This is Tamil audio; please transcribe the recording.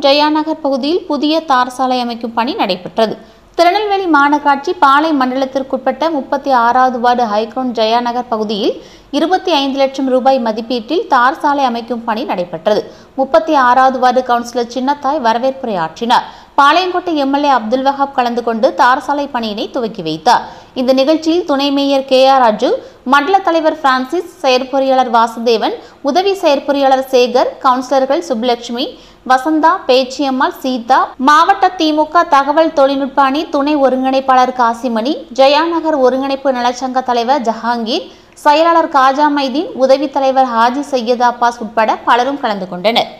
ஜெயாநகர் பகுதியில் புதிய தார் சாலை அமைக்கும் பணி நடைபெற்றது. திருநெல்வேலி மாநகராட்சி பாளை மண்டலத்திற்குட்பட்ட 36வது வார்டு ஹைகிரவுண்ட் ஜெயாநகர் பகுதியில் 25 லட்சம் ரூபாய் மதிப்பீட்டில் தார் சாலை அமைக்கும் பணி நடைபெற்றது. 36வது ward councillor Chinnathai வரவேற்புரையாற்றினார். Palayamkottai MLA Abdul Wahab கலந்து கொண்டு தார் சாலை பணியினை துவக்கி வைத்தார். இந்த நிகழ்ச்சியில் துணை மேயர் KR ராஜு, மண்டல தலைவர் பிரான்சிஸ், செயற்பொறியாளர் வாசுதேவன், உதவி செயற்பொறியாளர் சேகர், கவுன்சிலர்கள் சுப்புலட்சுமி, வசந்தா, பேச்சியம்மாள், சீதா, மாவட்ட திமுக தகவல் தொழில்நுட்ப அணி துணை ஒருங்கிணைப்பாளர் காசிமணி, ஜெயாநகர் ஒருங்கிணைப்பு நலச்சங்க தலைவர் ஜஹாங்கீர், செயலாளர் காஜா மைதீன், உதவி தலைவர் ஹாஜி சையத் அப்பாஸ் உட்பட பலரும் கலந்து கொண்டனர்.